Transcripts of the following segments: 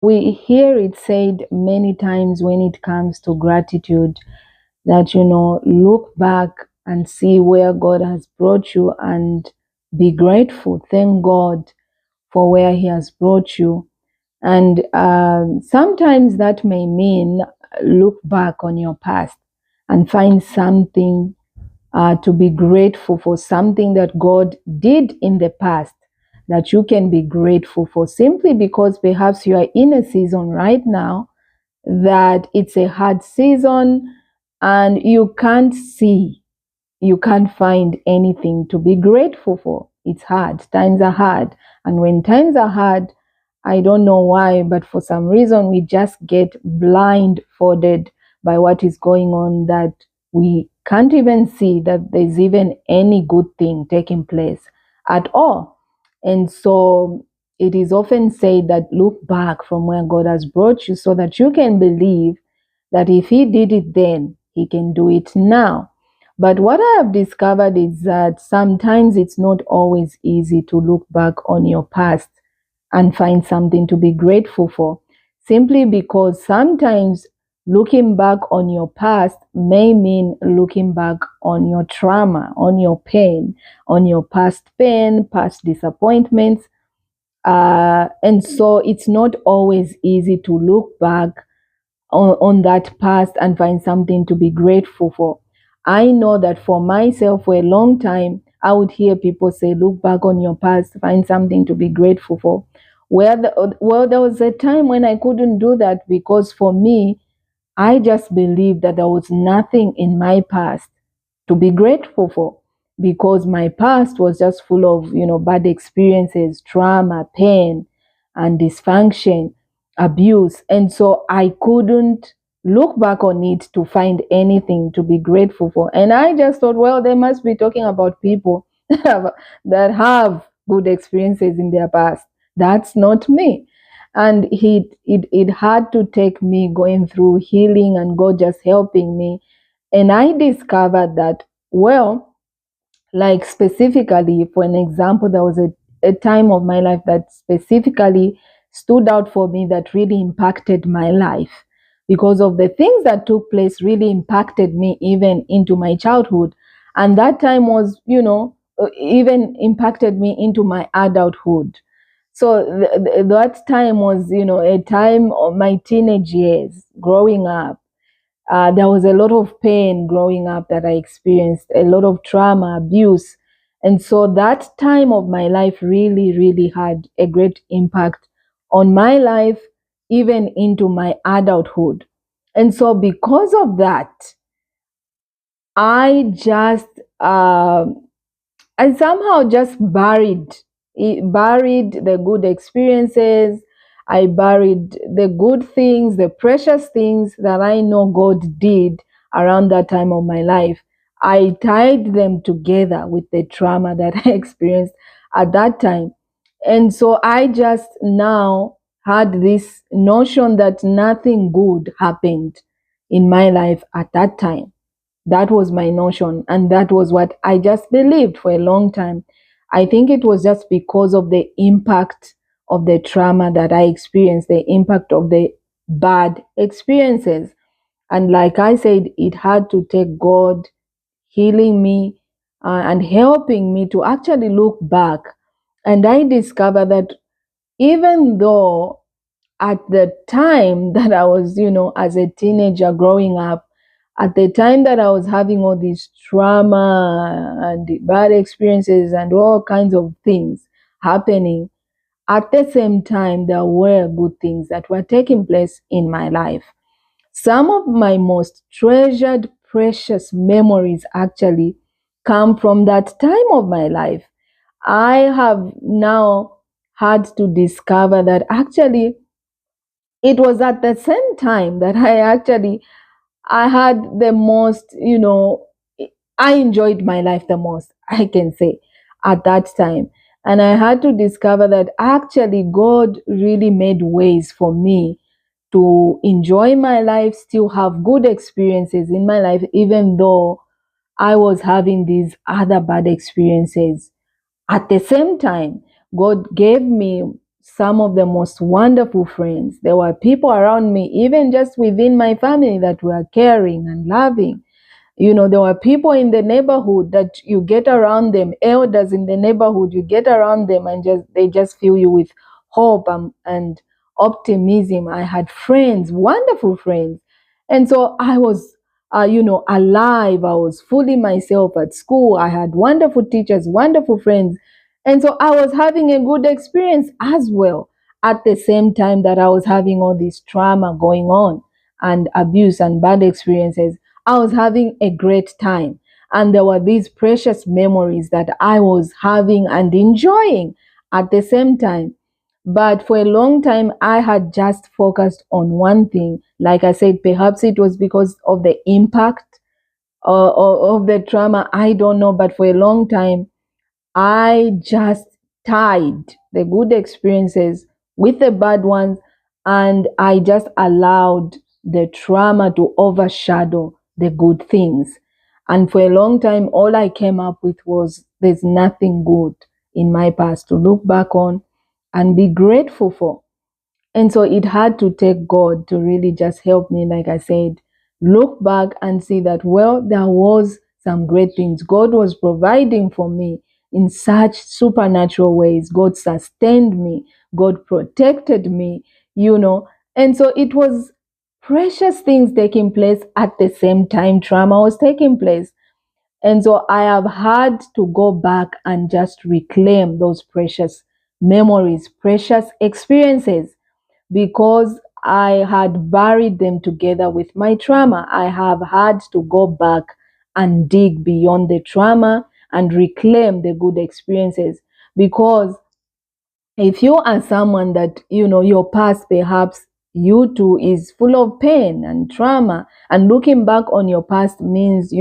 we hear it said many times when it comes to gratitude that, look back and see where God has brought you and be grateful. Thank God for where He has brought you. And sometimes that may mean look back on your past and find something to be grateful for, something that God did in the past that you can be grateful for, simply because perhaps you are in a season right now that it's a hard season and you can't find anything to be grateful for. It's hard. Times are hard. And when times are hard, I don't know why, but for some reason we just get blindfolded by what is going on, that we can't even see that there's even any good thing taking place at all. And so it is often said that look back from where God has brought you so that you can believe that if He did it then, He can do it now. But what I have discovered is that sometimes it's not always easy to look back on your past and find something to be grateful for, simply because sometimes looking back on your past may mean looking back on your trauma, on your pain, on your past pain, past disappointments. And so it's not always easy to look back on that past and find something to be grateful for. I know that for myself, for a long time, I would hear people say, look back on your past, find something to be grateful for. Well, there was a time when I couldn't do that, because for me, I just believed that there was nothing in my past to be grateful for, because my past was just full of, bad experiences, trauma, pain, and dysfunction, abuse. And so I couldn't look back on it to find anything to be grateful for. And I just thought, well, they must be talking about people that have good experiences in their past. That's not me. And it had to take me going through healing and God just helping me. And I discovered that, well, like specifically, for an example, there was a time of my life that specifically stood out for me, that really impacted my life, because of the things that took place really impacted me even into my childhood. And that time was, even impacted me into my adulthood. So that time was, a time of my teenage years, growing up. There was a lot of pain growing up that I experienced, a lot of trauma, abuse. And so that time of my life really, really had a great impact on my life, even into my adulthood. And so because of that, I just, I somehow just buried the good experiences. I buried the good things, the precious things that I know God did around that time of my life. I tied them together with the trauma that I experienced at that time. And so I just now had this notion that nothing good happened in my life at that time. That was my notion, and that was what I just believed for a long time. I think it was just because of the impact of the trauma that I experienced, the impact of the bad experiences. And like I said, it had to take God healing me and helping me to actually look back. And I discovered that even though at the time that I was, as a teenager growing up, at the time that I was having all these trauma and bad experiences and all kinds of things happening, at the same time, there were good things that were taking place in my life. Some of my most treasured, precious memories actually come from that time of my life. I have now had to discover that actually it was at the same time that I had the most, I enjoyed my life the most, I can say, at that time. And I had to discover that actually God really made ways for me to enjoy my life, still have good experiences in my life, even though I was having these other bad experiences. At the same time, God gave me some of the most wonderful friends. There were people around me, even just within my family, that were caring and loving. There were people in the neighborhood that you get around them, elders in the neighborhood, you get around them and they just fill you with hope and optimism. I had friends, wonderful friends. And so I was, alive. I was fully myself at school. I had wonderful teachers, wonderful friends. And so I was having a good experience as well, at the same time that I was having all this trauma going on and abuse and bad experiences. I was having a great time. And there were these precious memories that I was having and enjoying at the same time. But for a long time, I had just focused on one thing. Like I said, perhaps it was because of the impact of the trauma. I don't know. But for a long time, I just tied the good experiences with the bad ones, and I just allowed the trauma to overshadow the good things. And for a long time, all I came up with was there's nothing good in my past to look back on and be grateful for. And so it had to take God to really just help me, like I said, look back and see that, well, there was some great things. God was providing for me in such supernatural ways. God sustained me. God protected me, And so it was precious things taking place at the same time trauma was taking place. And so I have had to go back and just reclaim those precious memories, precious experiences, because I had buried them together with my trauma. I have had to go back and dig beyond the trauma and reclaim the good experiences. Because if you are someone that, your past, perhaps you too, is full of pain and trauma, and looking back on your past means,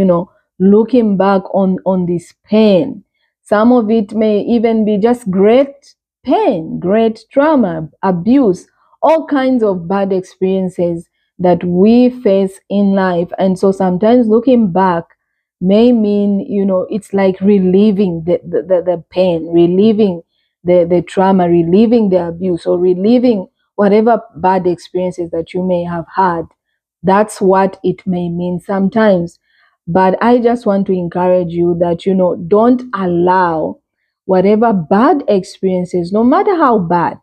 looking back on this pain. Some of it may even be just great pain, great trauma, abuse, all kinds of bad experiences that we face in life. And so sometimes looking back may mean, it's like relieving the pain, relieving the trauma, relieving the abuse, or relieving whatever bad experiences that you may have had. That's what it may mean sometimes. But I just want to encourage you that, don't allow whatever bad experiences, no matter how bad,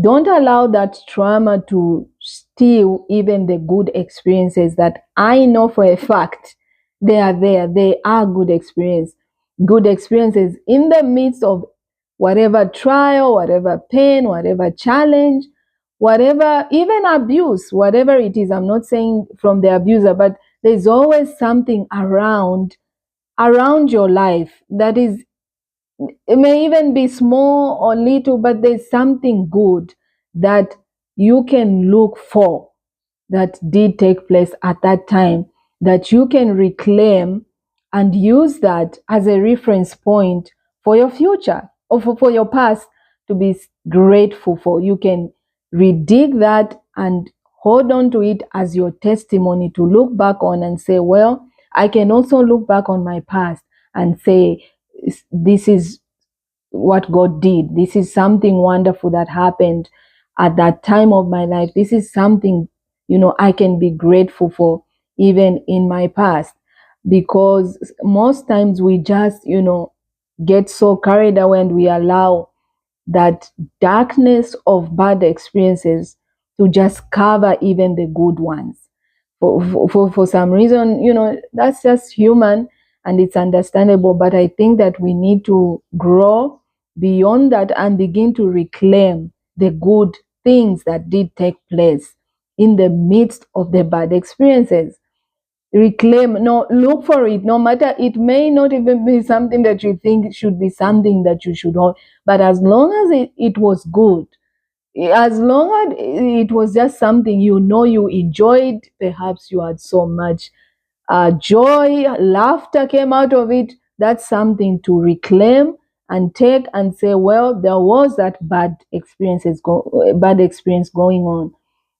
don't allow that trauma to steal even the good experiences that I know for a fact they are there. They are good experiences in the midst of whatever trial, whatever pain, whatever challenge, whatever, even abuse, whatever it is. I'm not saying from the abuser, but there's always something around your life that is, it may even be small or little, but there's something good that you can look for that did take place at that time, that you can reclaim and use that as a reference point for your future, or for your past to be grateful for. You can redig that and hold on to it as your testimony to look back on and say, well, I can also look back on my past and say, this is what God did. This is something wonderful that happened at that time of my life. This is something, I can be grateful for even in my past. Because most times we just, get so carried away and we allow that darkness of bad experiences to just cover even the good ones. For some reason, that's just human and it's understandable. But I think that we need to grow beyond that and begin to reclaim the good things that did take place in the midst of the bad experiences. Reclaim, no, look for it, no matter, it may not even be something that you think should be something that you should hold, but as long as it was good, as long as it was just something you enjoyed, perhaps you had so much joy, laughter came out of it, that's something to reclaim and take and say, well, there was that bad experience going on,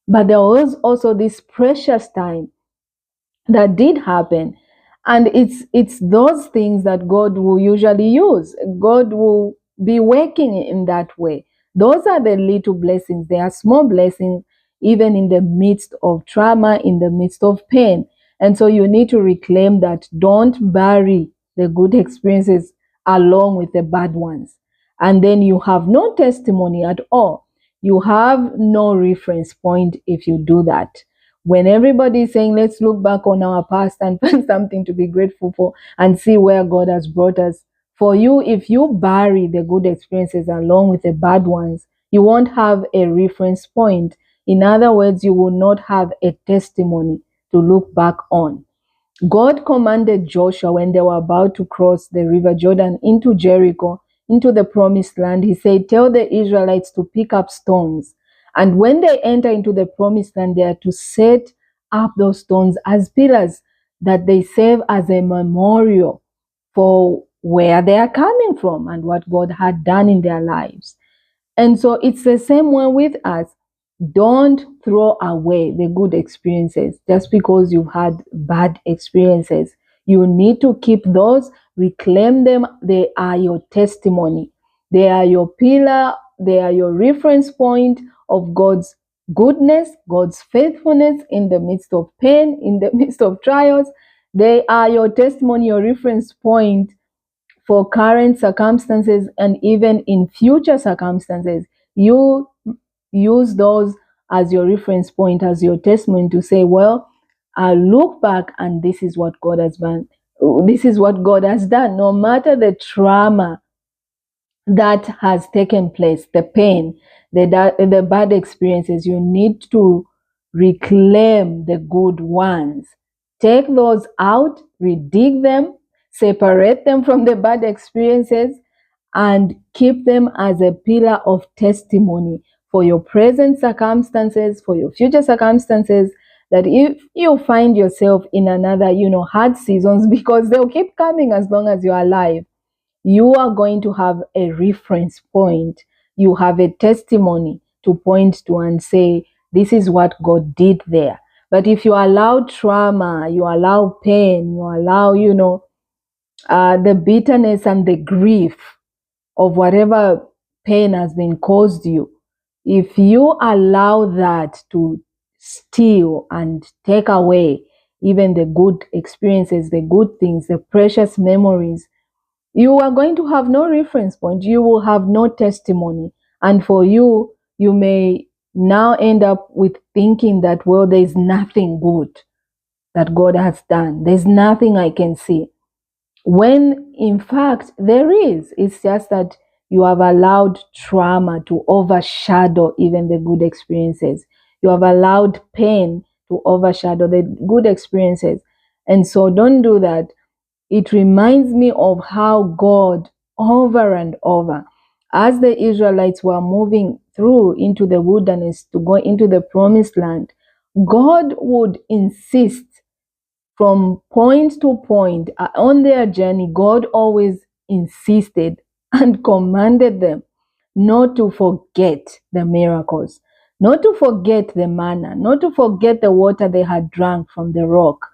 but there was also this precious time that did happen. And it's those things that God will usually use. God will be working in that way, Those are the little blessings. They are small blessings, even in the midst of trauma, in the midst of pain. And so you need to reclaim that. Don't bury the good experiences along with the bad ones. And then you have no testimony at all. You have no reference point if you do that. When everybody is saying, let's look back on our past and find something to be grateful for and see where God has brought us. For you, if you bury the good experiences along with the bad ones, you won't have a reference point. In other words, you will not have a testimony to look back on. God commanded Joshua when they were about to cross the river Jordan into Jericho, into the promised land. He said, tell the Israelites to pick up stones. And when they enter into the promised land, they are to set up those stones as pillars that they serve as a memorial for where they are coming from and what God had done in their lives. And so it's the same one with us. Don't throw away the good experiences just because you've had bad experiences. You need to keep those, reclaim them. They are your testimony. They are your pillar. They are your reference point of God's goodness, God's faithfulness in the midst of pain, in the midst of trials. They are your testimony, your reference point for current circumstances and even in future circumstances. You use those as your reference point, as your testimony to say, well, I look back and this is what God has done. This is what God has done. No matter the trauma that has taken place, the pain, the bad experiences, you need to reclaim the good ones. Take those out, redig them, separate them from the bad experiences, and keep them as a pillar of testimony for your present circumstances, for your future circumstances, that if you find yourself in another, hard seasons, because they'll keep coming as long as you're alive, you are going to have a reference point. You have a testimony to point to and say, this is what God did there. But if you allow trauma, you allow pain, you allow, the bitterness and the grief of whatever pain has been caused you, if you allow that to steal and take away even the good experiences, the good things, the precious memories, you are going to have no reference point. You will have no testimony. And for you, you may now end up with thinking that, well, there's nothing good that God has done. There's nothing I can see. When in fact, there is. It's just that you have allowed trauma to overshadow even the good experiences. You have allowed pain to overshadow the good experiences. And so don't do that. It reminds me of how God, over and over, as the Israelites were moving through into the wilderness to go into the promised land, God would insist from point to point on their journey. God always insisted and commanded them not to forget the miracles, not to forget the manna, not to forget the water they had drunk from the rock,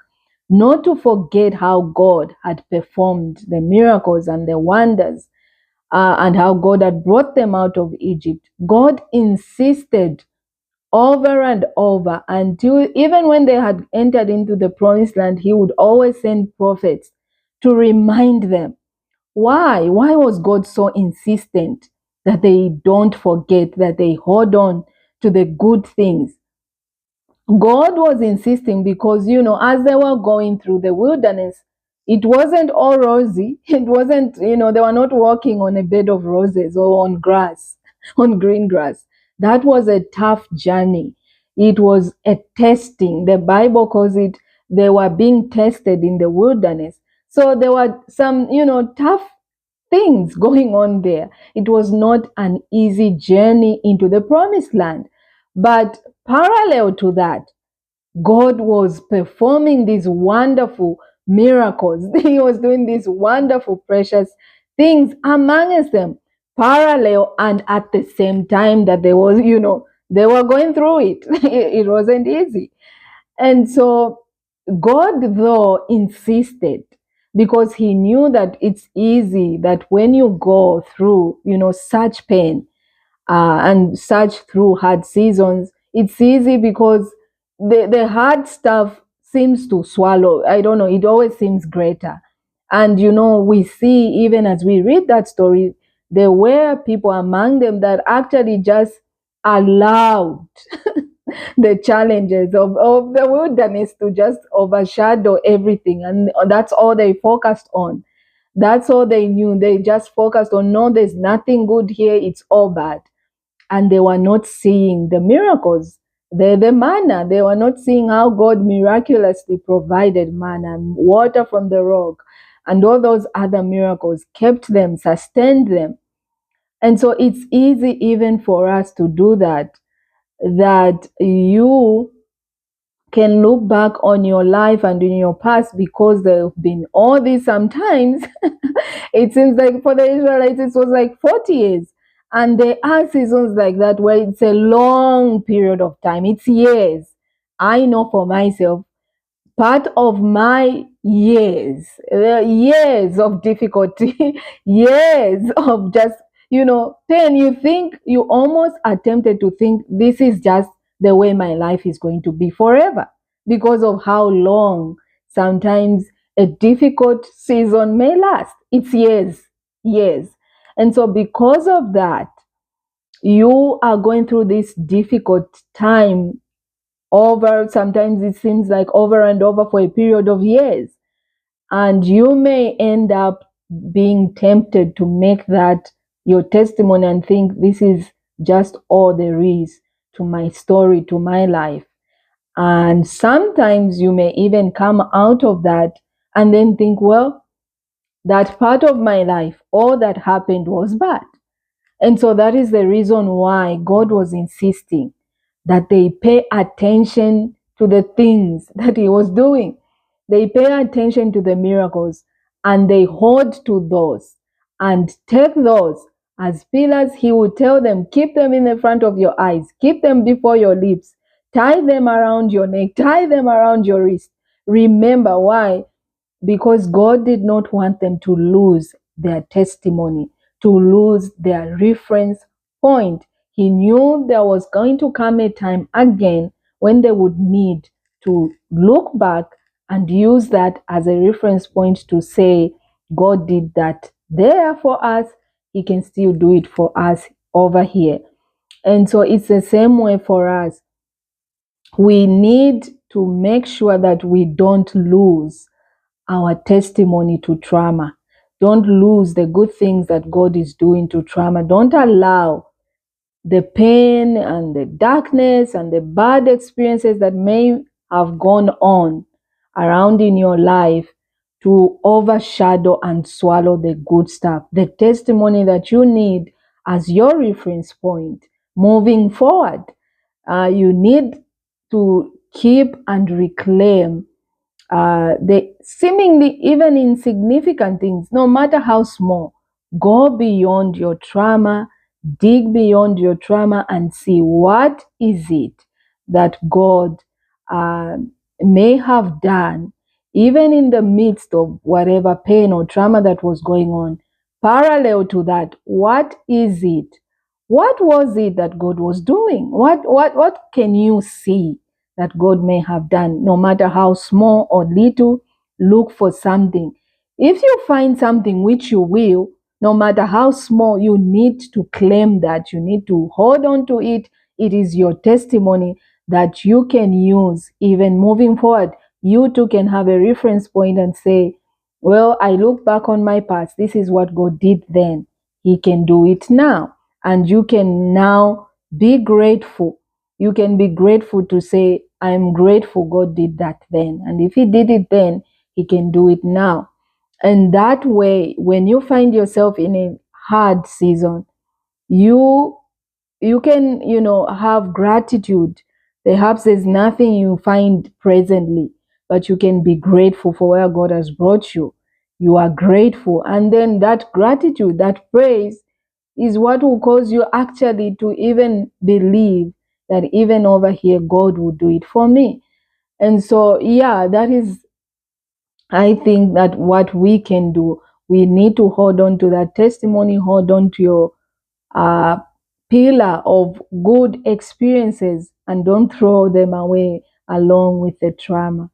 not to forget how God had performed the miracles and the wonders, and how God had brought them out of Egypt. God insisted over and over until even when they had entered into the promised land, he would always send prophets to remind them. Why? Why was God so insistent that they don't forget, that they hold on to the good things? God was insisting because, as they were going through the wilderness, it wasn't all rosy. It wasn't, they were not walking on a bed of roses or on grass, on green grass. That was a tough journey. It was a testing. The Bible calls it, they were being tested in the wilderness. So there were some, tough things going on there. It was not an easy journey into the promised land. But parallel to that, God was performing these wonderful miracles. He was doing these wonderful, precious things amongst them, parallel and at the same time that they were going through it. It wasn't easy. And so God, though, insisted because he knew that it's easy that when you go through, such pain, and search through hard seasons, it's easy because the hard stuff seems to swallow. I don't know, it always seems greater. And we see, even as we read that story, there were people among them that actually just allowed the challenges of the wilderness to just overshadow everything. And that's all they focused on. That's all they knew. They just focused on, no, there's nothing good here, it's all bad. And they were not seeing the miracles, the manna. They were not seeing how God miraculously provided manna, water from the rock, and all those other miracles kept them, sustained them. And so it's easy even for us to do that, that you can look back on your life and in your past, because there have been all these sometimes. It seems like for the Israelites it was like 40 years, and there are seasons like that where it's a long period of time, it's years. I know for myself, part of my years of difficulty, years of just, pain, you think, you almost attempted to think this is just the way my life is going to be forever, because of how long sometimes a difficult season may last. It's years. And so because of that, you are going through this difficult time over, sometimes it seems like over and over, for a period of years. And you may end up being tempted to make that your testimony and think this is just all there is to my story, to my life. And sometimes you may even come out of that and then think, well, that part of my life, all that happened was bad. And so that is the reason why God was insisting that they pay attention to the things that He was doing. They pay attention to the miracles, and they hold to those and take those as pillars. He would tell them, keep them in the front of your eyes, keep them before your lips, tie them around your neck, tie them around your wrist. Remember why? Because God did not want them to lose their testimony, to lose their reference point. He knew there was going to come a time again when they would need to look back and use that as a reference point to say, God did that there for us, He can still do it for us over here. And so it's the same way for us. We need to make sure that we don't lose our testimony to trauma. Don't lose the good things that God is doing to trauma. Don't allow the pain and the darkness and the bad experiences that may have gone on around in your life to overshadow and swallow the good stuff, the testimony that you need as your reference point moving forward. You need to keep and reclaim the seemingly even insignificant things, no matter how small. Go beyond your trauma, dig beyond your trauma, and see what is it that God may have done, even in the midst of whatever pain or trauma that was going on. Parallel to that, what is it? What was it that God was doing? What can you see that God may have done, no matter how small or little? Look for something. If you find something, which you will, no matter how small, you need to claim that. You need to hold on to it. It is your testimony that you can use even moving forward. You too can have a reference point and say, well, I look back on my past. This is what God did then. He can do it now. And you can now be grateful. You can be grateful to say, I'm grateful God did that then. And if He did it then, He can do it now. And that way, when you find yourself in a hard season, you can, have gratitude. Perhaps there's nothing you find presently, but you can be grateful for where God has brought you. You are grateful. And then that gratitude, that praise, is what will cause you actually to even believe that even over here, God will do it for me. And so, yeah, that is, I think, that what we can do. We need to hold on to that testimony, hold on to your pillar of good experiences and don't throw them away along with the trauma.